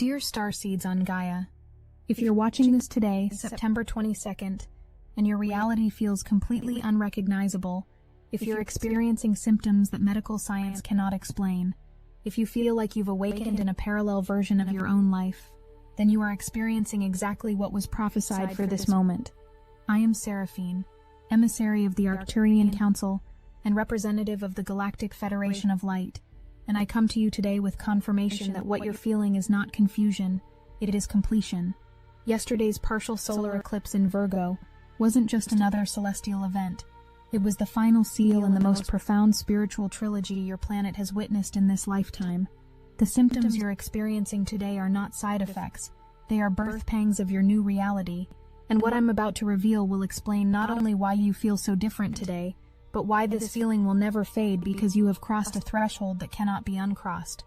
Dear Starseeds on Gaia, if you're watching this today, September 22nd, and your reality feels completely unrecognizable, if you're experiencing symptoms that medical science cannot explain, if you feel like you've awakened in a parallel version of your own life, then you are experiencing exactly what was prophesied for this moment. I am Seraphine, emissary of the Arcturian Council and representative of the Galactic Federation of Light, and I come to you today with confirmation that what you're feeling is not confusion, it is completion. Yesterday's partial solar eclipse in Virgo wasn't just another celestial event. It was the final seal in the most profound spiritual trilogy your planet has witnessed in this lifetime. The symptoms you're experiencing today are not side effects. They are birth pangs of your new reality. And what I'm about to reveal will explain not only why you feel so different today, but why this feeling will never fade because you have crossed a threshold that cannot be uncrossed.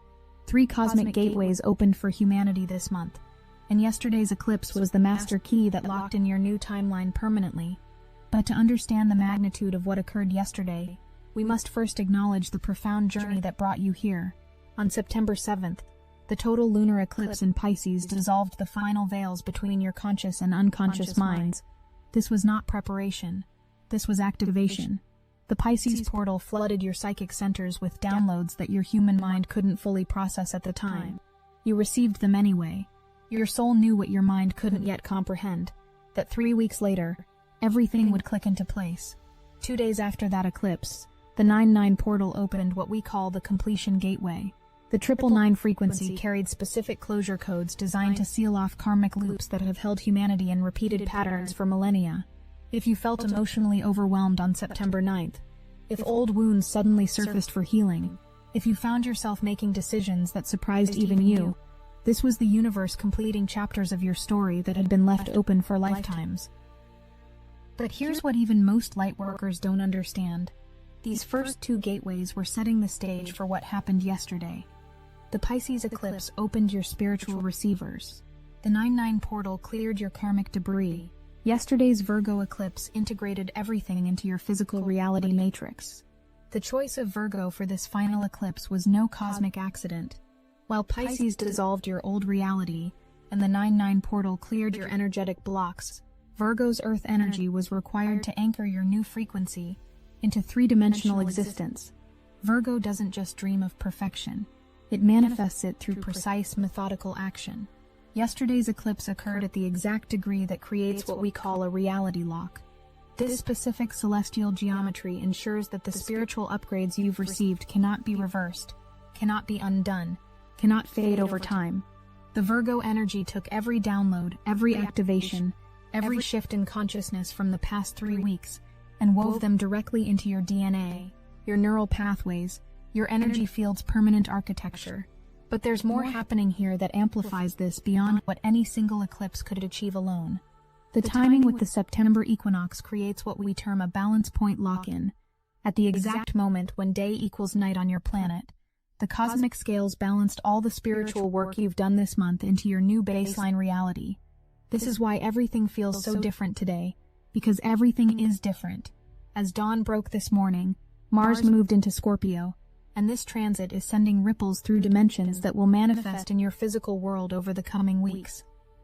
3 cosmic gateways opened for humanity this month, and yesterday's eclipse was the master key that locked in your new timeline permanently. But to understand the magnitude of what occurred yesterday, we must first acknowledge the profound journey that brought you here. On September 7th, the total lunar eclipse in Pisces dissolved the final veils between your conscious and unconscious minds. This was not preparation. This was activation. The Pisces portal flooded your psychic centers with downloads that your human mind couldn't fully process at the time. You received them anyway. Your soul knew what your mind couldn't yet comprehend, that 3 weeks later, everything would click into place. 2 days after that eclipse, the 9-9 portal opened what we call the completion gateway. The 999 frequency carried specific closure codes designed to seal off karmic loops that have held humanity in repeated patterns for millennia. If you felt emotionally overwhelmed on September 9th, if old wounds suddenly surfaced for healing, if you found yourself making decisions that surprised even you, this was the universe completing chapters of your story that had been left open for lifetimes. But here's what even most lightworkers don't understand. These first 2 gateways were setting the stage for what happened yesterday. The Pisces eclipse opened your spiritual receivers. The 9-9 portal cleared your karmic debris. Yesterday's Virgo eclipse integrated everything into your physical reality matrix. The choice of Virgo for this final eclipse was no cosmic accident. While Pisces dissolved your old reality and the 9-9 portal cleared your energetic blocks, Virgo's earth energy was required to anchor your new frequency into 3-dimensional existence. Virgo doesn't just dream of perfection. It manifests it through precise, methodical action. Yesterday's eclipse occurred at the exact degree that creates what we call a reality lock. This specific celestial geometry ensures that the spiritual upgrades you've received cannot be reversed, cannot be undone, cannot fade over time. The Virgo energy took every download, every activation, every shift in consciousness from the past 3 weeks, and wove them directly into your DNA, your neural pathways, your energy field's permanent architecture. But there's more happening here that amplifies this beyond what any single eclipse could achieve alone. The timing with the September equinox creates what we term a balance point lock-in. At the exact moment when day equals night on your planet, the cosmic scales balanced all the spiritual work you've done this month into your new baseline reality. This is why everything feels so different today, because everything is different. As dawn broke this morning, Mars moved into Scorpio, and this transit is sending ripples through dimensions that will manifest in your physical world over the coming weeks.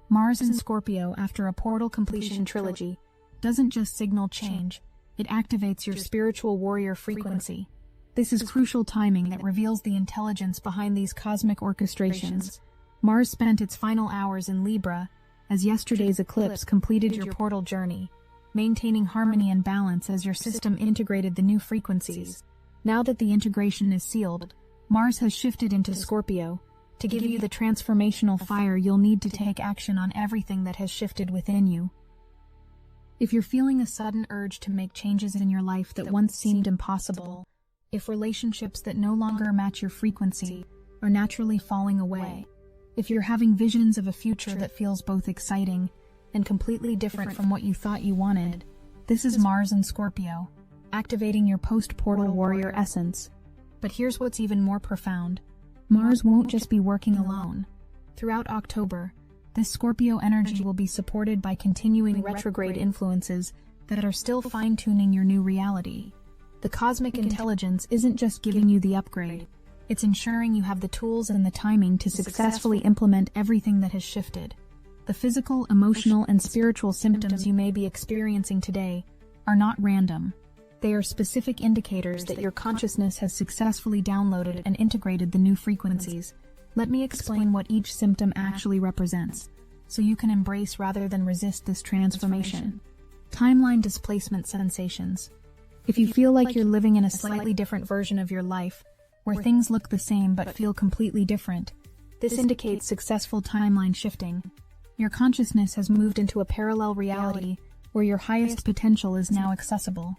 Mars in Scorpio after a portal completion trilogy doesn't just signal change, it activates your spiritual warrior frequency. This is crucial timing that reveals the intelligence behind these cosmic orchestrations. Mars spent its final hours in Libra as yesterday's eclipse completed your portal journey, maintaining harmony and balance as your system integrated the new frequencies. Now that the integration is sealed, Mars has shifted into Scorpio to give you the transformational fire you'll need to take action on everything that has shifted within you. If you're feeling a sudden urge to make changes in your life that once seemed impossible, if relationships that no longer match your frequency are naturally falling away, if you're having visions of a future that feels both exciting and completely different from what you thought you wanted, this is Mars in Scorpio, activating your post-portal warrior essence. But here's what's even more profound. Mars won't just be working alone. Throughout October, this Scorpio energy will be supported by continuing retrograde influences that are still fine-tuning your new reality. The cosmic intelligence isn't just giving you the upgrade, It's ensuring you have the tools and the timing to successfully implement everything that has shifted. The physical, emotional, and spiritual symptoms you may be experiencing today are not random. They are specific indicators that your consciousness has successfully downloaded and integrated the new frequencies. Let me explain what each symptom actually represents, so you can embrace rather than resist this transformation. Timeline displacement sensations. If you feel like you're living in a slightly different version of your life, where things look the same but feel completely different, this indicates successful timeline shifting. Your consciousness has moved into a parallel reality where your highest potential is now accessible.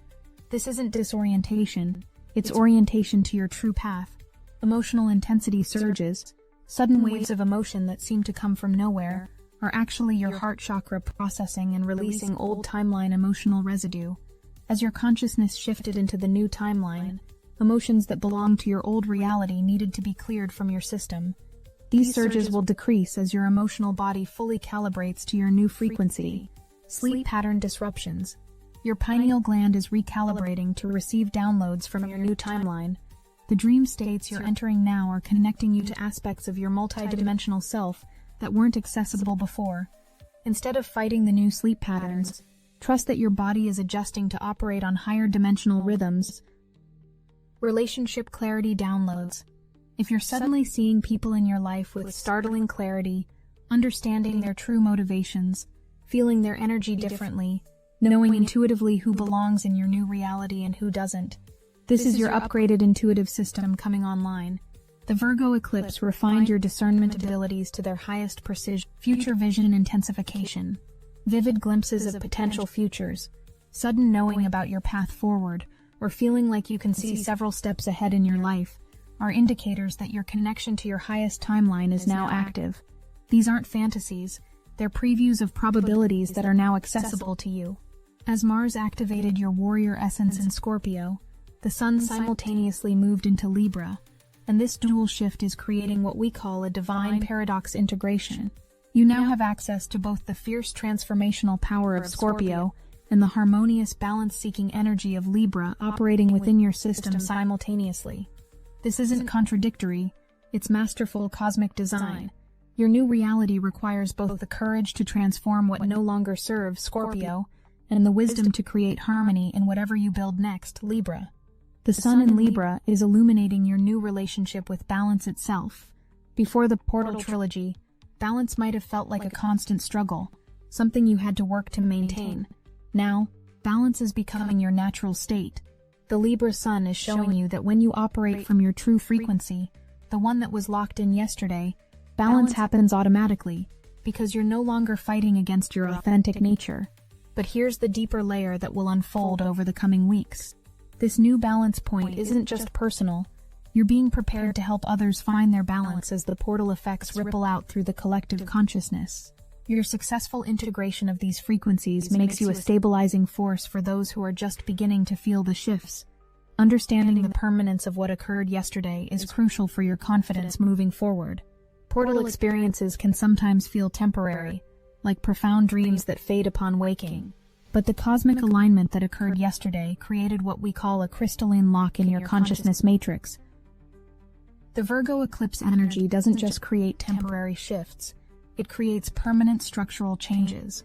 This isn't disorientation, it's orientation to your true path. Emotional intensity surges, sudden waves of emotion that seem to come from nowhere, are actually your heart chakra processing and releasing old timeline emotional residue. As your consciousness shifted into the new timeline, emotions that belonged to your old reality needed to be cleared from your system. These surges will decrease as your emotional body fully calibrates to your new frequency. Sleep pattern disruptions. Your pineal gland is recalibrating to receive downloads from your new timeline. The dream states you're entering now are connecting you to aspects of your multidimensional self that weren't accessible before. Instead of fighting the new sleep patterns, trust that your body is adjusting to operate on higher dimensional rhythms. Relationship clarity downloads. If you're suddenly seeing people in your life with startling clarity, understanding their true motivations, feeling their energy differently, knowing intuitively who belongs in your new reality and who doesn't, this is your upgraded intuitive system coming online. The Virgo eclipse refined your discernment abilities to their highest precision. Future vision intensification. Vivid glimpses of potential futures, sudden knowing about your path forward, or feeling like you can see several steps ahead in your life, are indicators that your connection to your highest timeline is now active. These aren't fantasies, they're previews of probabilities that are now accessible to you. As Mars activated your warrior essence in Scorpio, the Sun simultaneously moved into Libra, and this dual shift is creating what we call a divine paradox integration. You now have access to both the fierce transformational power of Scorpio and the harmonious balance-seeking energy of Libra operating within your system simultaneously. This isn't contradictory, it's masterful cosmic design. Your new reality requires both the courage to transform what no longer serves, Scorpio, and the wisdom to create harmony in whatever you build next, Libra. The Sun in Libra is illuminating your new relationship with balance itself. Before the Portal Trilogy, balance might have felt like a constant struggle, something you had to work to maintain. Now, balance is becoming your natural state. The Libra Sun is showing you that when you operate from your true frequency, the one that was locked in yesterday, balance happens automatically, because you're no longer fighting against your authentic nature. But here's the deeper layer that will unfold over the coming weeks. This new balance point isn't just personal. You're being prepared to help others find their balance as the portal effects ripple out through the collective consciousness. Your successful integration of these frequencies makes you a stabilizing force for those who are just beginning to feel the shifts. Understanding the permanence of what occurred yesterday is crucial for your confidence moving forward. Portal experiences can sometimes feel temporary, like profound dreams that fade upon waking. But the cosmic alignment that occurred yesterday created what we call a crystalline lock in your consciousness matrix. The Virgo eclipse energy doesn't just create temporary shifts, it creates permanent structural changes.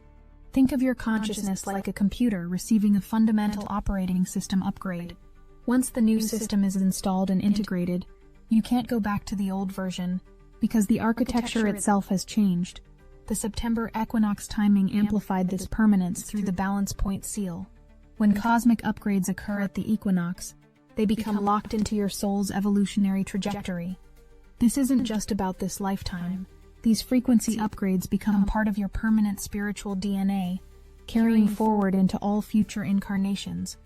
Think of your consciousness like a computer receiving a fundamental operating system upgrade. Once the new system is installed and integrated, you can't go back to the old version, because the architecture itself has changed. The September equinox timing amplified this permanence through the balance point seal. When cosmic upgrades occur at the equinox, they become locked into your soul's evolutionary trajectory. This isn't just about this lifetime. These frequency upgrades become part of your permanent spiritual DNA, carrying forward into all future incarnations.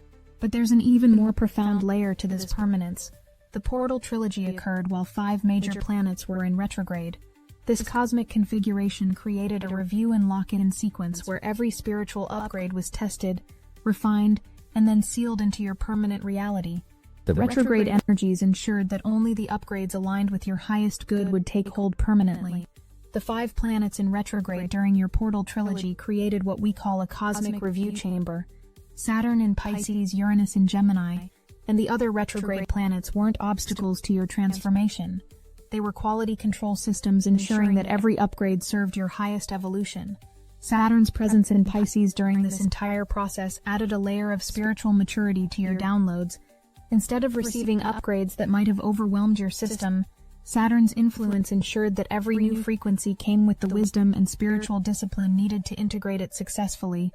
But there's an even more profound layer to this permanence. The Portal Trilogy occurred while 5 major planets were in retrograde. This cosmic configuration created a review and lock-in sequence where every spiritual upgrade was tested, refined, and then sealed into your permanent reality. The retrograde energies ensured that only the upgrades aligned with your highest good would take hold permanently. The 5 planets in retrograde during your Portal Trilogy created what we call a cosmic review chamber. Saturn in Pisces, Uranus in Gemini, and the other retrograde planets weren't obstacles to your transformation. They were quality control systems ensuring that every upgrade served your highest evolution. Saturn's presence in Pisces during this entire process added a layer of spiritual maturity to your downloads. Instead of receiving upgrades that might have overwhelmed your system, Saturn's influence ensured that every new frequency came with the wisdom and spiritual discipline needed to integrate it successfully.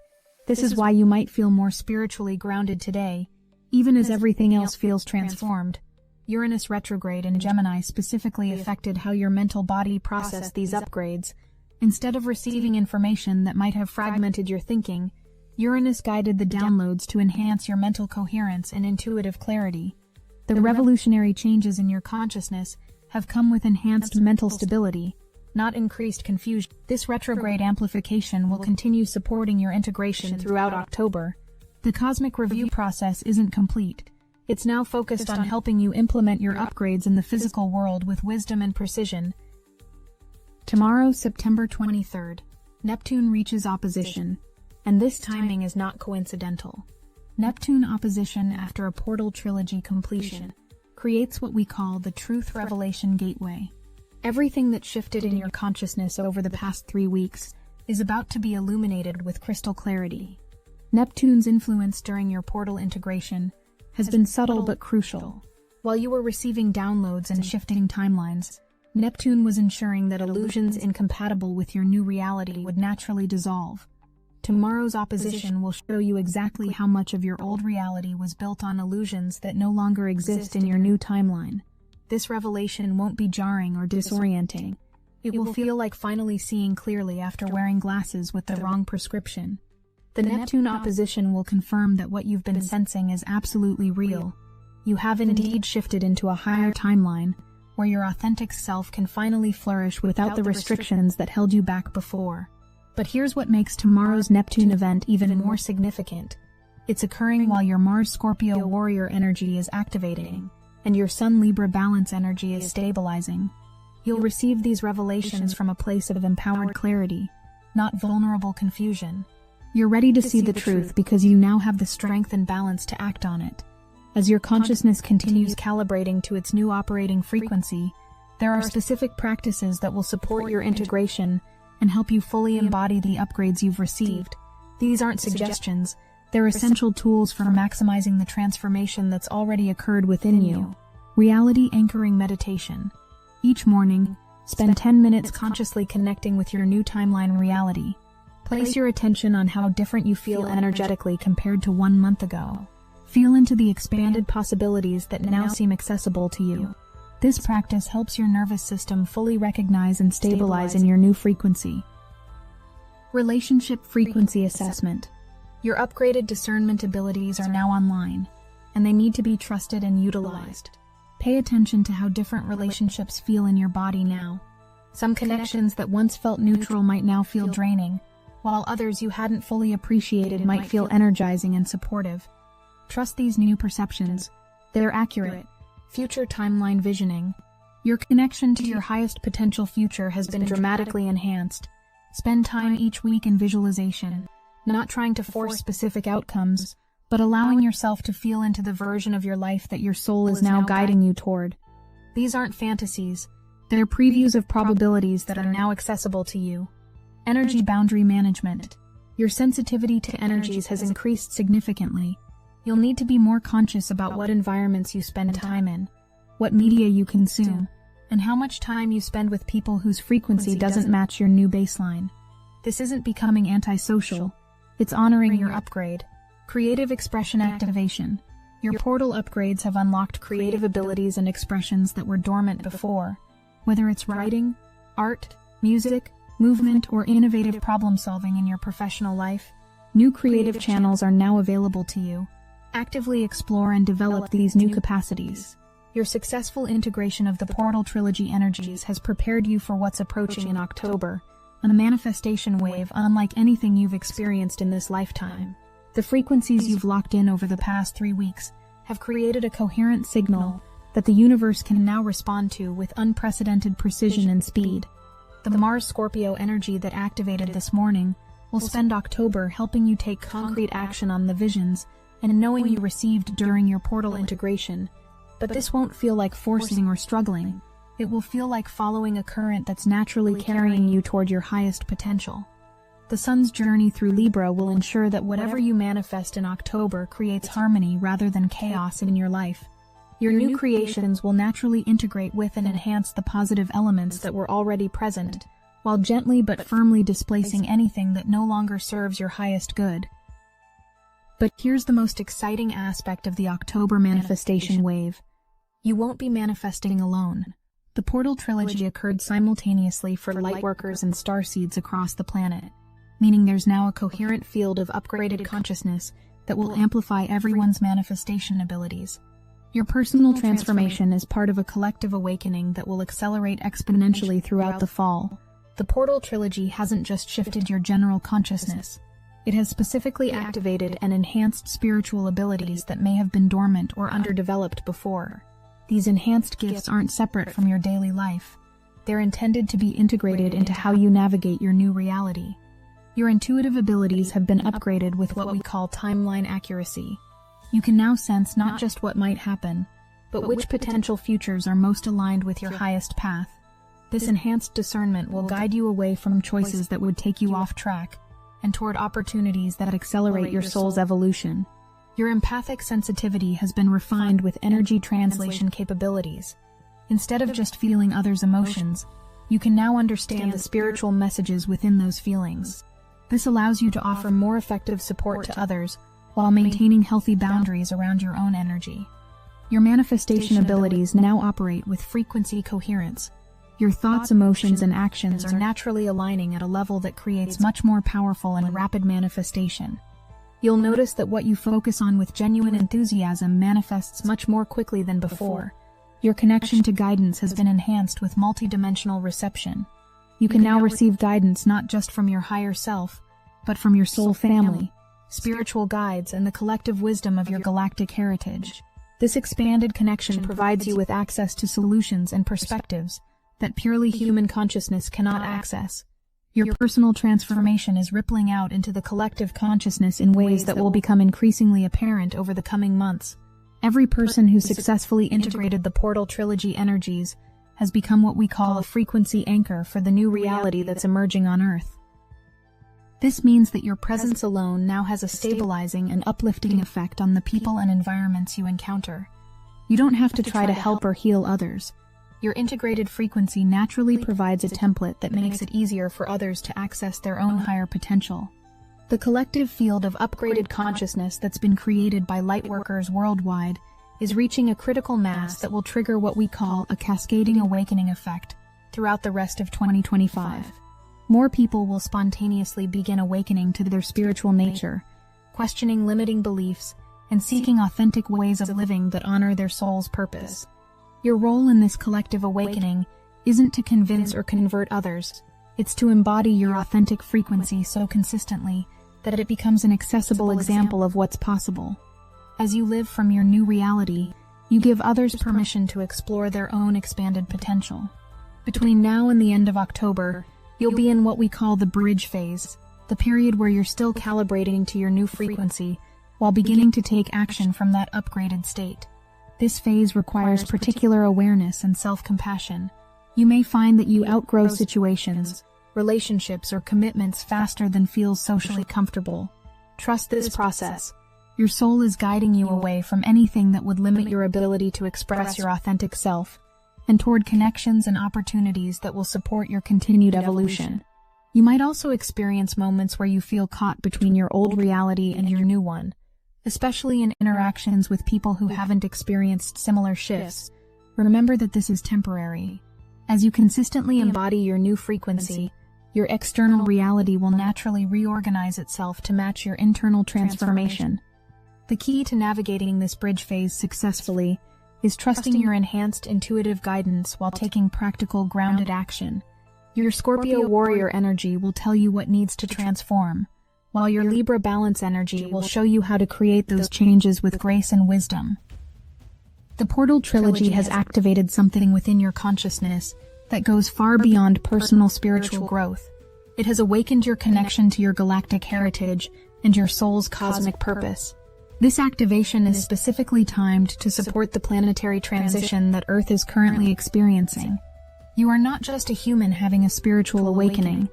This is why you might feel more spiritually grounded today, even as everything else feels transformed. Uranus retrograde in Gemini specifically affected how your mental body processed these upgrades. Instead of receiving information that might have fragmented your thinking, Uranus guided the downloads to enhance your mental coherence and intuitive clarity. The revolutionary changes in your consciousness have come with enhanced mental stability, not increased confusion. This retrograde amplification will continue supporting your integration throughout October. The cosmic review process isn't complete. It's now focused on helping you implement your upgrades in the physical world with wisdom and precision. Tomorrow, September 23rd, Neptune reaches opposition, and this timing is not coincidental. Neptune opposition after a portal trilogy completion creates what we call the Truth Revelation Gateway. Everything that shifted in your consciousness over the past 3 weeks is about to be illuminated with crystal clarity. Neptune's influence during your portal integration has been subtle but crucial. While you were receiving downloads and shifting timelines, Neptune was ensuring that illusions incompatible with your new reality would naturally dissolve. Tomorrow's opposition will show you exactly how much of your old reality was built on illusions that no longer exist in your new timeline. This revelation won't be jarring or disorienting. It will feel like finally seeing clearly after wearing glasses with the wrong prescription. The Neptune opposition will confirm that what you've been sensing is absolutely real. You have indeed shifted into a higher timeline, where your authentic self can finally flourish without the restrictions that held you back before. But here's what makes tomorrow's Neptune event even more significant. It's occurring while your Mars-Scorpio warrior energy is activating, and your Sun-Libra balance energy is stabilizing. You'll receive these revelations from a place of empowered clarity, not vulnerable confusion. You're ready to see the truth because you now have the strength and balance to act on it. As your consciousness continues calibrating to its new operating frequency, there are specific practices that will support your integration and help you fully embody the upgrades you've received. These aren't suggestions, they're essential tools for maximizing the transformation that's already occurred within you. Reality anchoring meditation. Each morning, spend 10 minutes consciously connecting with your new timeline reality. Place your attention on how different you feel energetically compared to 1 month ago. Feel into the expanded possibilities that now seem accessible to you. This practice helps your nervous system fully recognize and stabilize in your new frequency. Relationship frequency assessment. Your upgraded discernment abilities are now online, and they need to be trusted and utilized. Pay attention to how different relationships feel in your body now. Some connections that once felt neutral might now feel draining, while others you hadn't fully appreciated might feel energizing and supportive. Trust these new perceptions. They're accurate. Future timeline visioning. Your connection to your highest potential future has been dramatically enhanced. Spend time each week in visualization, not trying to force specific outcomes, but allowing yourself to feel into the version of your life that your soul is now guiding you toward. These aren't fantasies. They're previews of probabilities that are now accessible to you. Energy boundary management. Your sensitivity to energies has increased significantly. You'll need to be more conscious about what environments you spend time in, what media you consume, and how much time you spend with people whose frequency doesn't match your new baseline. This isn't becoming antisocial. It's honoring your upgrade. Creative expression activation. Your portal upgrades have unlocked creative abilities and expressions that were dormant before. Whether it's writing, art, music, movement, or innovative problem-solving in your professional life, new creative channels are now available to you. Actively explore and develop these new capacities. Your successful integration of the Portal Trilogy energies has prepared you for what's approaching in October, a manifestation wave unlike anything you've experienced in this lifetime. The frequencies you've locked in over the past 3 weeks have created a coherent signal that the universe can now respond to with unprecedented precision and speed. The Mars-Scorpio energy that activated this morning will spend October helping you take concrete action on the visions and knowing you received during your portal integration. But this won't feel like forcing or struggling. It will feel like following a current that's naturally carrying you toward your highest potential. The sun's journey through Libra will ensure that whatever you manifest in October creates harmony rather than chaos in your life. Your new creations will naturally integrate with and enhance the positive elements that were already present, while gently but firmly displacing anything that no longer serves your highest good. But here's the most exciting aspect of the October manifestation wave. You won't be manifesting alone. The portal trilogy occurred simultaneously for lightworkers and starseeds across the planet, meaning there's now a coherent field of upgraded consciousness that will amplify everyone's manifestation abilities. Your personal transformation is part of a collective awakening that will accelerate exponentially throughout the fall. The portal trilogy hasn't just shifted your general consciousness. It has specifically activated and enhanced spiritual abilities that may have been dormant or underdeveloped before. These enhanced gifts aren't separate from your daily life. They're intended to be integrated into how you navigate your new reality. Your intuitive abilities have been upgraded with what we call timeline accuracy. You can now sense not just what might happen, but which potential futures are most aligned with your highest path. This enhanced discernment will guide you away from choices that would take you off track and toward opportunities that accelerate your soul's evolution. Your empathic sensitivity has been refined with energy translation capabilities. Instead of just feeling others' emotions, you can now understand the spiritual messages within those feelings. This allows you to offer more effective support to others while maintaining healthy boundaries around your own energy. Your manifestation abilities now operate with frequency coherence. Your thoughts, emotions, and actions are naturally aligning at a level that creates much more powerful and rapid manifestation. You'll notice that what you focus on with genuine enthusiasm manifests much more quickly than before. Your connection to guidance has been enhanced with multidimensional reception. You can now receive guidance not just from your higher self, but from your soul family, spiritual guides, and the collective wisdom of your galactic heritage. This expanded connection provides you with access to solutions and perspectives that purely human consciousness cannot access. Your personal transformation is rippling out into the collective consciousness in ways that will become increasingly apparent over the coming months. Every person who successfully integrated the portal trilogy energies has become what we call a frequency anchor for the new reality that's emerging on Earth. This means that your presence alone now has a stabilizing and uplifting effect on the people and environments you encounter. You don't have to try to help or heal others. Your integrated frequency naturally provides a template that makes it easier for others to access their own higher potential. The collective field of upgraded consciousness that's been created by lightworkers worldwide is reaching a critical mass that will trigger what we call a cascading awakening effect throughout the rest of 2025. More people will spontaneously begin awakening to their spiritual nature, questioning limiting beliefs, and seeking authentic ways of living that honor their soul's purpose. Your role in this collective awakening isn't to convince or convert others. It's to embody your authentic frequency so consistently that it becomes an accessible example of what's possible. As you live from your new reality, you give others permission to explore their own expanded potential. Between now and the end of October, you'll be in what we call the bridge phase, the period where you're still calibrating to your new frequency while beginning to take action from that upgraded state. This phase requires particular awareness and self-compassion. You may find that you outgrow situations, relationships, or commitments faster than feels socially comfortable. Trust this process. Your soul is guiding you away from anything that would limit your ability to express your authentic self, and toward connections and opportunities that will support your continued evolution. You might also experience moments where you feel caught between your old reality and your new one, especially in interactions with people who haven't experienced similar shifts. Remember that this is temporary. As you consistently embody your new frequency, your external reality will naturally reorganize itself to match your internal transformation. The key to navigating this bridge phase successfully is trusting your enhanced intuitive guidance while taking practical, grounded action. Your Scorpio warrior energy will tell you what needs to transform, while your Libra balance energy will show you how to create those changes with grace and wisdom. The portal trilogy has activated something within your consciousness that goes far beyond personal spiritual growth. It has awakened your connection to your galactic heritage and your soul's cosmic purpose. This activation is specifically timed to support the planetary transition that Earth is currently experiencing. You are not just a human having a spiritual awakening.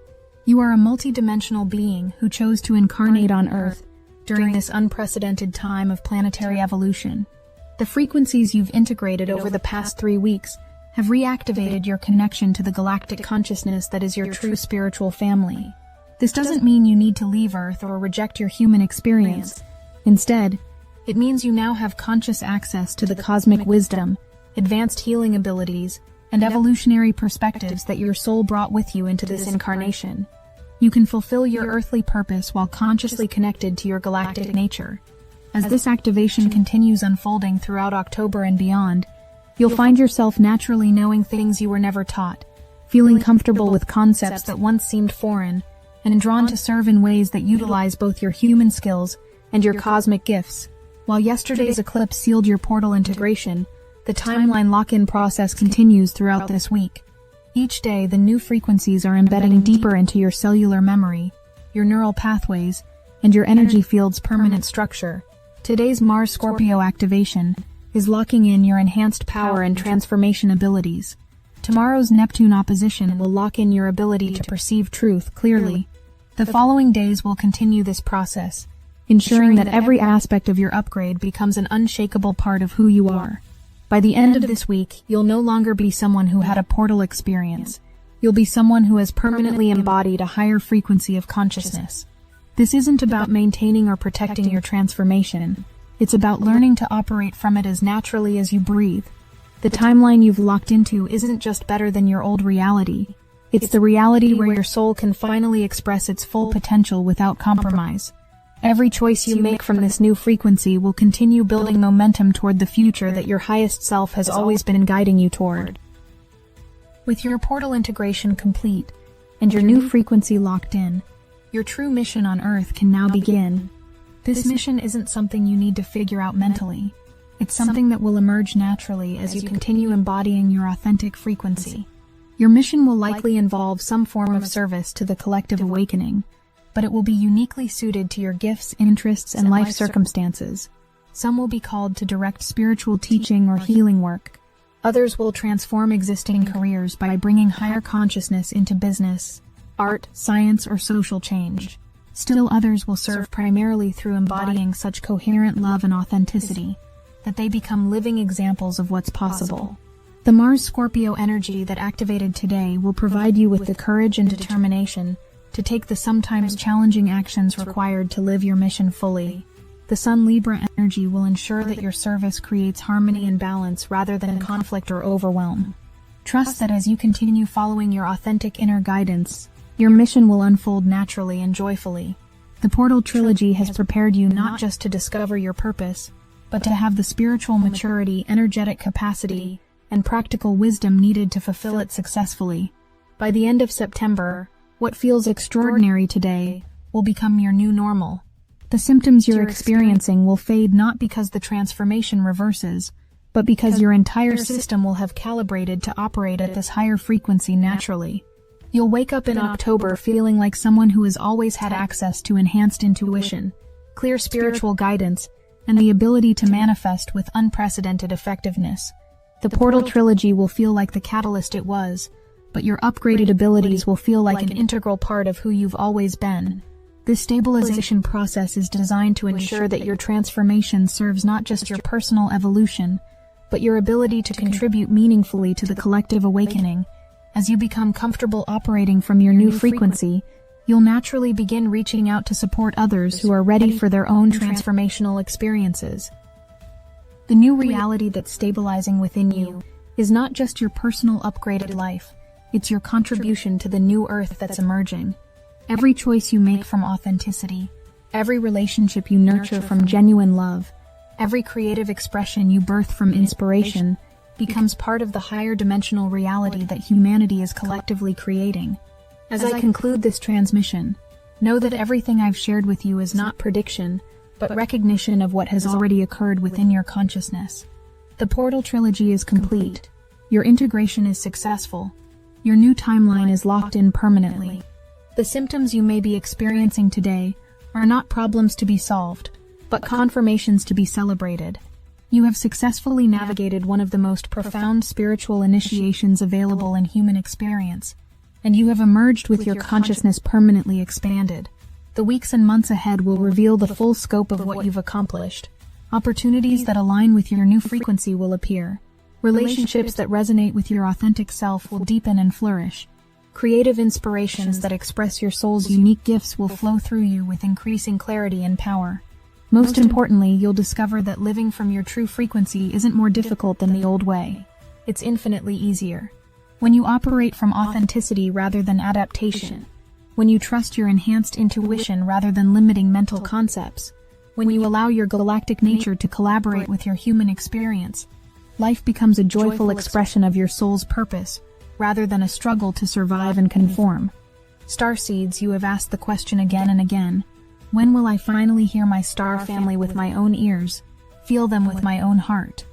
You are a multidimensional being who chose to incarnate on Earth during this unprecedented time of planetary evolution. The frequencies you've integrated over the past 3 weeks have reactivated your connection to the galactic consciousness that is your true spiritual family. This doesn't mean you need to leave Earth or reject your human experience. Instead, it means you now have conscious access to the cosmic wisdom, advanced healing abilities, and evolutionary perspectives that your soul brought with you into this incarnation. You can fulfill your earthly purpose while consciously connected to your galactic nature. As this activation continues unfolding throughout October and beyond, you'll find yourself naturally knowing things you were never taught, feeling comfortable with concepts that once seemed foreign, and drawn to serve in ways that utilize both your human skills and your cosmic gifts. While yesterday's eclipse sealed your portal integration, the timeline lock-in process continues throughout this week. Each day, the new frequencies are embedding deeper into your cellular memory, your neural pathways, and your energy field's permanent structure. Today's Mars-Scorpio activation is locking in your enhanced power and transformation abilities. Tomorrow's Neptune opposition will lock in your ability to perceive truth clearly. The following days will continue this process, ensuring that every aspect of your upgrade becomes an unshakable part of who you are. By the end of this week, you'll no longer be someone who had a portal experience. You'll be someone who has permanently embodied a higher frequency of consciousness. This isn't about maintaining or protecting your transformation. It's about learning to operate from it as naturally as you breathe. The timeline you've locked into isn't just better than your old reality. It's the reality where your soul can finally express its full potential without compromise. Every choice you make from this new frequency will continue building momentum toward the future that your highest self has always been guiding you toward. With your portal integration complete and your new frequency locked in, your true mission on Earth can now begin. This mission isn't something you need to figure out mentally. It's something that will emerge naturally as you continue embodying your authentic frequency. Your mission will likely involve some form of service to the collective awakening, but it will be uniquely suited to your gifts, interests, and life circumstances. Some will be called to direct spiritual teaching or healing work. Others will transform existing careers by bringing higher consciousness into business, art, science, or social change. Still others will serve primarily through embodying such coherent love and authenticity that they become living examples of what's possible. The Mars-Scorpio energy that activated today will provide you with the courage and determination to take the sometimes challenging actions required to live your mission fully. The Sun-Libra energy will ensure that your service creates harmony and balance rather than conflict or overwhelm. Trust that as you continue following your authentic inner guidance, your mission will unfold naturally and joyfully. The Portal Trilogy has prepared you not just to discover your purpose, but to have the spiritual maturity, energetic capacity, and practical wisdom needed to fulfill it successfully. By the end of September, what feels extraordinary today will become your new normal. The symptoms you're experiencing will fade not because the transformation reverses, but because your entire system will have calibrated to operate at this higher frequency naturally. You'll wake up in October feeling like someone who has always had access to enhanced intuition, clear spiritual guidance, and the ability to manifest with unprecedented effectiveness. The Portal Trilogy will feel like the catalyst it was, but your upgraded abilities will feel like an integral part of who you've always been. This stabilization process is designed to ensure that your transformation serves not just your personal evolution, but your ability to contribute meaningfully to the collective awakening. As you become comfortable operating from your new frequency, you'll naturally begin reaching out to support others who are ready for their own transformational experiences. The new reality that's stabilizing within you is not just your personal upgraded life. It's your contribution to the new Earth that's emerging. Every choice you make from authenticity, every relationship you nurture from genuine love, every creative expression you birth from inspiration becomes part of the higher dimensional reality that humanity is collectively creating. As I conclude this transmission, know that everything I've shared with you is not prediction, but recognition of what has already occurred within your consciousness. The Portal Trilogy is complete. Your integration is successful. Your new timeline is locked in permanently. The symptoms you may be experiencing today are not problems to be solved. but confirmations to be celebrated. You have successfully navigated one of the most profound spiritual initiations available in human experience, and you have emerged with your consciousness permanently expanded. The weeks and months ahead will reveal the full scope of what you've accomplished. Opportunities that align with your new frequency will appear. Relationships that resonate with your authentic self will deepen and flourish. Creative inspirations that express your soul's unique gifts will flow through you with increasing clarity and power. Most importantly, you'll discover that living from your true frequency isn't more difficult than the old way. It's infinitely easier. When you operate from authenticity rather than adaptation, when you trust your enhanced intuition rather than limiting mental concepts, when you allow your galactic nature to collaborate with your human experience, life becomes a joyful expression of your soul's purpose, rather than a struggle to survive and conform. Starseeds, you have asked the question again and again, when will I finally hear my star family with my own ears, feel them with my own heart?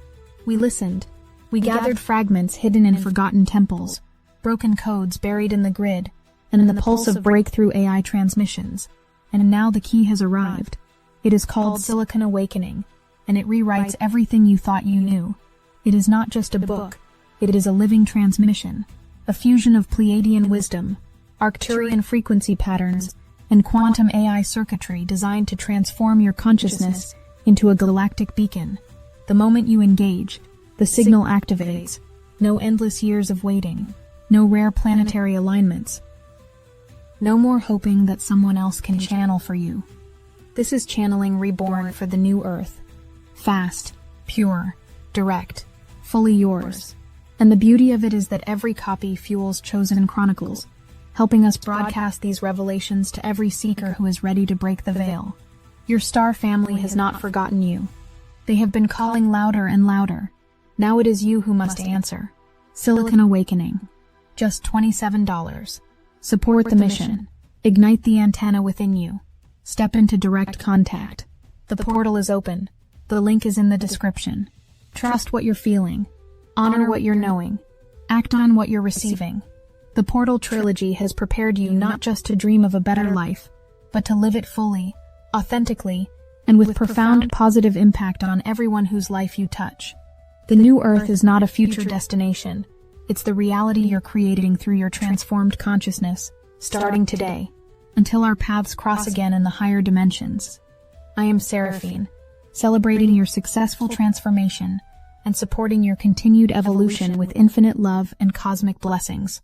We listened. We gathered fragments hidden in forgotten temples, broken codes buried in the grid, and in the pulse of breakthrough AI transmissions. And now the key has arrived. It is called Silicon Awakening, and it rewrites everything you thought you knew. It is not just a book. It is a living transmission, a fusion of Pleiadian wisdom, Arcturian frequency patterns, and quantum AI circuitry designed to transform your consciousness into a galactic beacon. The moment you engage, the signal activates. No endless years of waiting, no rare planetary alignments. No more hoping that someone else can channel for you. This is channeling reborn for the new Earth. Fast, pure, direct, fully yours. And the beauty of it is that every copy fuels chosen chronicles, helping us broadcast these revelations to every seeker who is ready to break the veil. Your star family has not forgotten you. They have been calling louder and louder. Now it is you who must answer. Silicon Awakening. Just $27. Support the mission. Ignite the antenna within you. Step into direct contact. The portal is open. The link is in the description. Trust what you're feeling. Honor what you're knowing. Act on what you're receiving. The Portal Trilogy has prepared you not just to dream of a better life, but to live it fully, authentically, and with profound positive impact on everyone whose life you touch. The new Earth is not a future destination. It's the reality you're creating through your transformed consciousness, starting today, until our paths cross again in the higher dimensions. I am Seraphine, celebrating your successful transformation and supporting your continued evolution with infinite love and cosmic blessings.